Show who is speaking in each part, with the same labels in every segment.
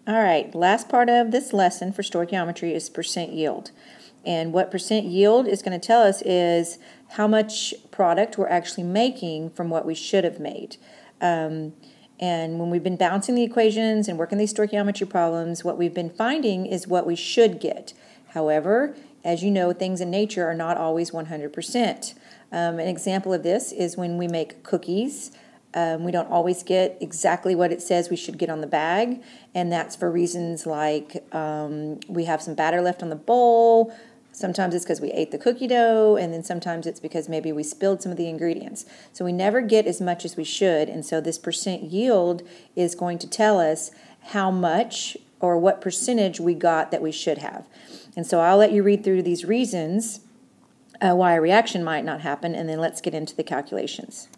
Speaker 1: All right, last part of this lesson for stoichiometry is percent yield. And what percent yield is going to tell us is how much product we're actually making from what we should have made. And when we've been bouncing the equations and working these stoichiometry problems, what we've been finding is what we should get. However, as you know, things in nature are not always 100%. An example of this is when we make cookies. We don't always get exactly what it says we should get on the bag, and that's for reasons like we have some batter left on the bowl. Sometimes it's because we ate the cookie dough, and then sometimes it's because maybe we spilled some of the ingredients. So we never get as much as we should, and so this percent yield is going to tell us how much or what percentage we got that we should have. And so I'll let you read through these reasons why a reaction might not happen, and then let's get into the calculations.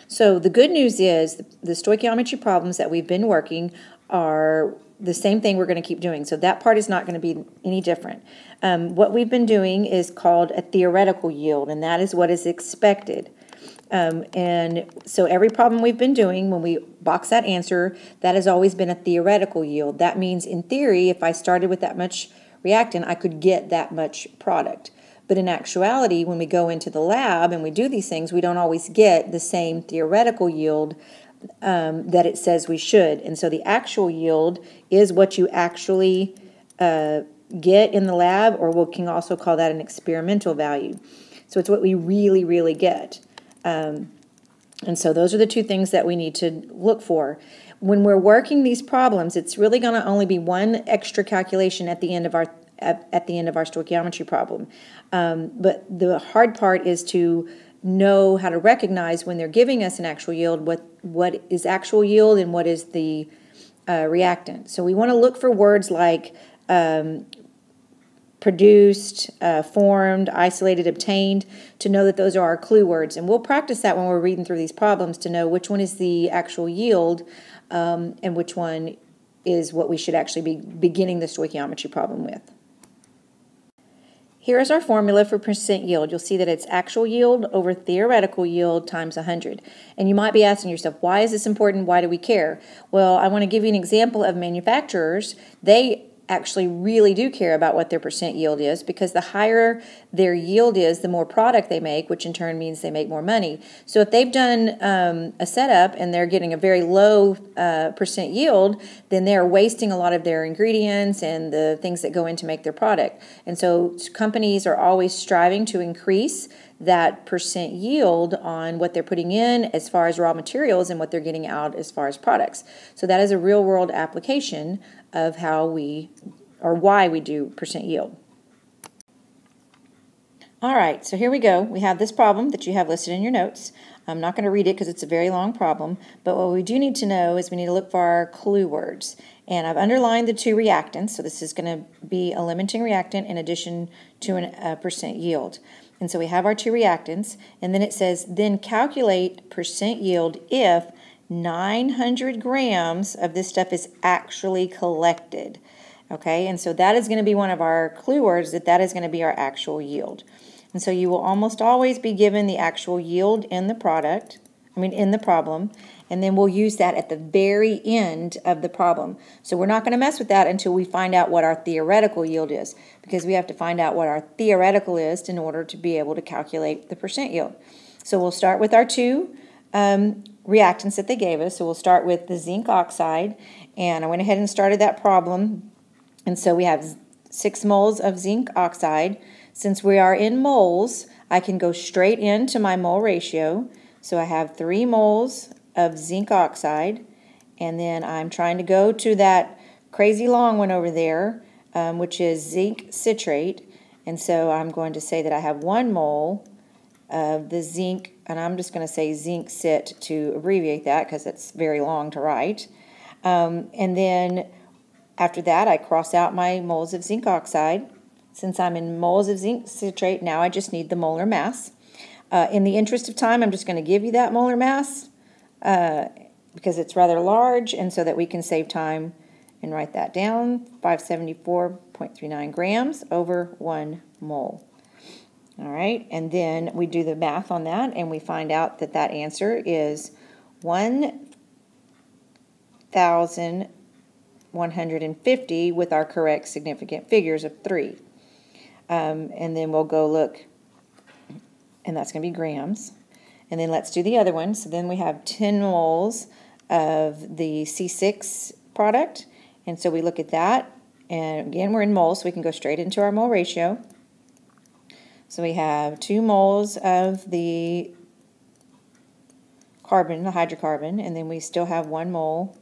Speaker 1: So the good news is the stoichiometry problems that we've been working are the same thing we're going to keep doing. So that part is not going to be any different. What we've been doing is called a theoretical yield, and that is what is expected. And so every problem we've been doing, when we box that answer, that has always been a theoretical yield. That means in theory, if I started with that much reactant, I could get that much product. But in actuality, when we go into the lab and we do these things, we don't always get the same theoretical yield that it says we should. And so the actual yield is what you actually get in the lab, or we can also call that an experimental value. So it's what we really, really get. And so those are the two things that we need to look for. When we're working these problems, it's really going to only be one extra calculation at the end of our stoichiometry problem. But the hard part is to know how to recognize when they're giving us an actual yield, what is actual yield and what is the reactant. So we want to look for words like produced, formed, isolated, obtained, to know that those are our clue words. And we'll practice that when we're reading through these problems to know which one is the actual yield and which one is what we should actually be beginning the stoichiometry problem with. Here is our formula for percent yield. You'll see that it's actual yield over theoretical yield times 100. And you might be asking yourself, why is this important? Why do we care? Well, I want to give you an example of manufacturers. They actually really do care about what their percent yield is, because the higher their yield is, the more product they make, which in turn means they make more money. So if they've done a setup and they're getting a very low percent yield, then they're wasting a lot of their ingredients and the things that go in to make their product. And so companies are always striving to increase that percent yield on what they're putting in as far as raw materials and what they're getting out as far as products. So that is a real world application of how we, or why we do percent yield. All right, so here we go. We have this problem that you have listed in your notes. I'm not going to read it because it's a very long problem, but what we do need to know is we need to look for our clue words. And I've underlined the two reactants, so this is going to be a limiting reactant in addition to a percent yield. And so we have our two reactants, and then it says, then calculate percent yield if 900 grams of this stuff is actually collected. Okay, and so that is going to be one of our clue words, that is going to be our actual yield. And so you will almost always be given the actual yield in the in the problem, and then we'll use that at the very end of the problem. So we're not going to mess with that until we find out what our theoretical yield is, because we have to find out what our theoretical is in order to be able to calculate the percent yield. So we'll start with our two reactants that they gave us. So we'll start with the zinc oxide, and I went ahead and started that problem. And so we have 6 moles of zinc oxide. Since we are in moles, I can go straight into my mole ratio. So I have 3 moles of zinc oxide, and then I'm trying to go to that crazy long one over there, which is zinc citrate. And so I'm going to say that I have 1 mole of the zinc, and I'm just going to say zinc cit to abbreviate that because it's very long to write. And then after that, I cross out my moles of zinc oxide. Since I'm in moles of zinc citrate, now I just need the molar mass. In the interest of time, I'm just going to give you that molar mass because it's rather large, and so that we can save time and write that down, 574.39 grams over 1 mole. All right, and then we do the math on that, and we find out that that answer is 1,000 150 with our correct significant figures of 3. And then we'll go look, and that's going to be grams. And then let's do the other one. So then we have 10 moles of the C6 product. And so we look at that. And again, we're in moles, so we can go straight into our mole ratio. So we have 2 moles of the carbon, the hydrocarbon, and then we still have 1 mole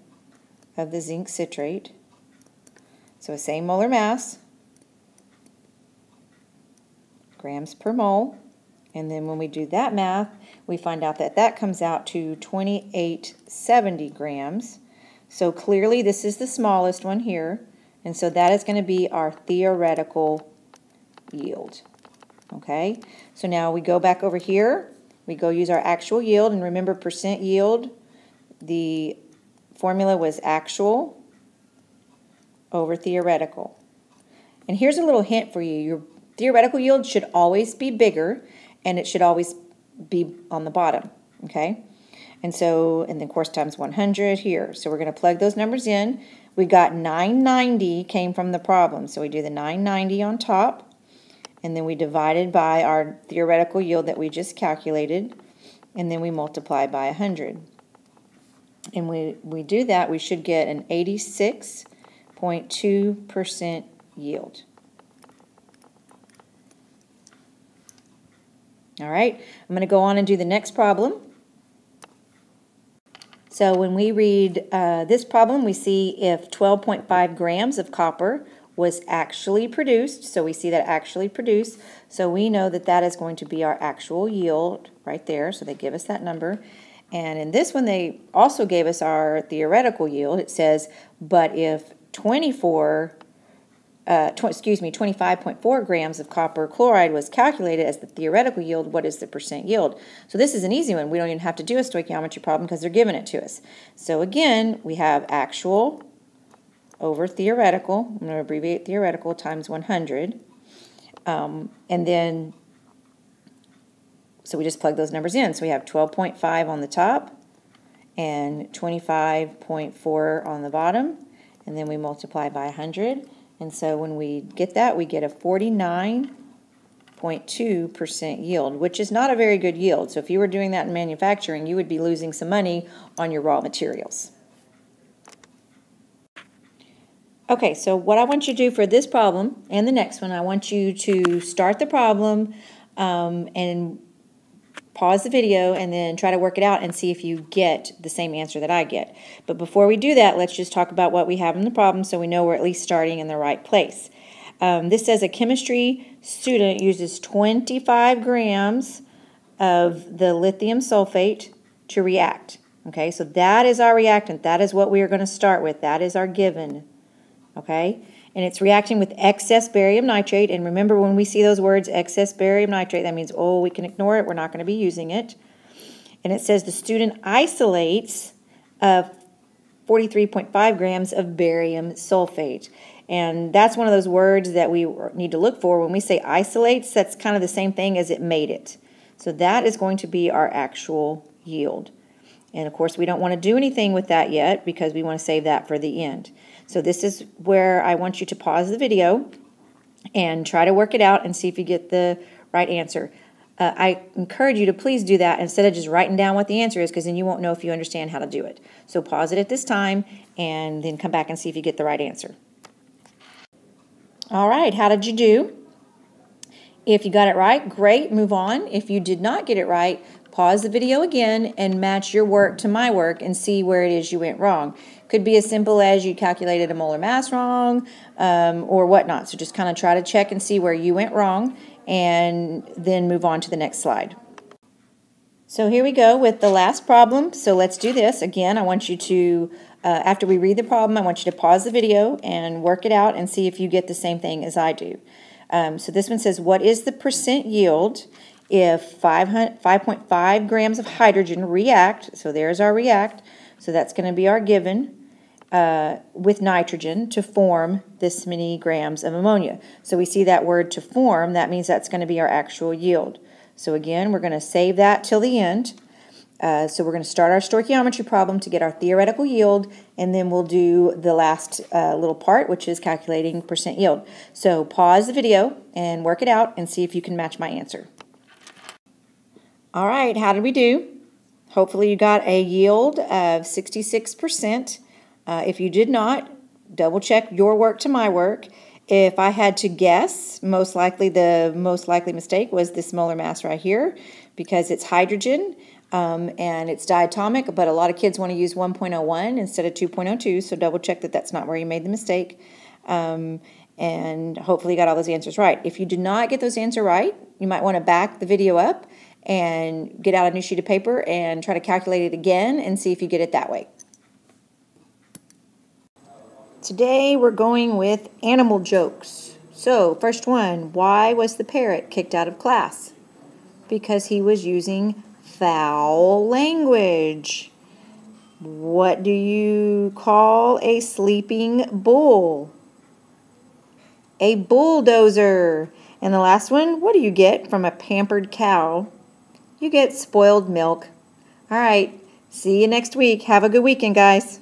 Speaker 1: of the zinc citrate. So the same molar mass, grams per mole. And then when we do that math, we find out that that comes out to 2870 grams. So clearly this is the smallest one here. And so that is going to be our theoretical yield. Okay, so now we go back over here. We go use our actual yield. And remember, percent yield, the formula was actual over theoretical. And here's a little hint for you. Your theoretical yield should always be bigger, and it should always be on the bottom, okay? And then of course times 100 here. So we're going to plug those numbers in. We got 990 came from the problem. So we do the 990 on top, and then we divided by our theoretical yield that we just calculated, and then we multiply by 100. And we do that, we should get an 86.2% yield. All right, I'm going to go on and do the next problem. So when we read this problem, we see if 12.5 grams of copper was actually produced. So we see that actually produced. So we know that that is going to be our actual yield right there. So they give us that number. And in this one, they also gave us our theoretical yield. It says, but if 25.4 grams of copper chloride was calculated as the theoretical yield, what is the percent yield? So this is an easy one. We don't even have to do a stoichiometry problem because they're giving it to us. So again, we have actual over theoretical. I'm going to abbreviate theoretical times 100. And then, so we just plug those numbers in. So we have 12.5 on the top and 25.4 on the bottom. And then we multiply by 100. And so when we get that, we get a 49.2% yield, which is not a very good yield. So if you were doing that in manufacturing, you would be losing some money on your raw materials. Okay, so what I want you to do for this problem and the next one, I want you to start the problem and pause the video and then try to work it out and see if you get the same answer that I get. But before we do that, let's just talk about what we have in the problem so we know we're at least starting in the right place. This says a chemistry student uses 25 grams of the lithium sulfate to react. Okay, so that is our reactant. That is what we are going to start with. That is our given. Okay, and it's reacting with excess barium nitrate. And remember, when we see those words, excess barium nitrate, that means, oh, we can ignore it. We're not going to be using it. And it says the student isolates 43.5 grams of barium sulfate. And that's one of those words that we need to look for. When we say isolates, that's kind of the same thing as it made it. So that is going to be our actual yield. And of course, we don't want to do anything with that yet because we want to save that for the end. So this is where I want you to pause the video and try to work it out and see if you get the right answer. I encourage you to please do that instead of just writing down what the answer is, because then you won't know if you understand how to do it. So pause it at this time and then come back and see if you get the right answer. All right, how did you do? If you got it right, great, move on. If you did not get it right, pause the video again and match your work to my work and see where it is you went wrong. Could be as simple as you calculated a molar mass wrong or whatnot. So just kind of try to check and see where you went wrong and then move on to the next slide. So here we go with the last problem. So let's do this. Again, I want you to, after we read the problem, I want you to pause the video and work it out and see if you get the same thing as I do. So this one says, what is the percent yield if 5.5 grams of hydrogen react, so there's our react, so that's going to be our given, with nitrogen to form this many grams of ammonia. So we see that word to form, that means that's going to be our actual yield. So again, we're going to save that till the end. So we're going to start our stoichiometry problem to get our theoretical yield, and then we'll do the last little part, which is calculating percent yield. So pause the video and work it out and see if you can match my answer. All right, how did we do? Hopefully you got a yield of 66%. If you did not, double check your work to my work. If I had to guess, the most likely mistake was this molar mass right here, because it's hydrogen and it's diatomic, but a lot of kids want to use 1.01 instead of 2.02, so double check that that's not where you made the mistake. And hopefully you got all those answers right. If you did not get those answers right, you might want to back the video up and get out a new sheet of paper and try to calculate it again and see if you get it that way. Today we're going with animal jokes. So first one, why was the parrot kicked out of class? Because he was using foul language. What do you call a sleeping bull? A bulldozer. And the last one, what do you get from a pampered cow? You get spoiled milk. All right, see you next week. Have a good weekend, guys.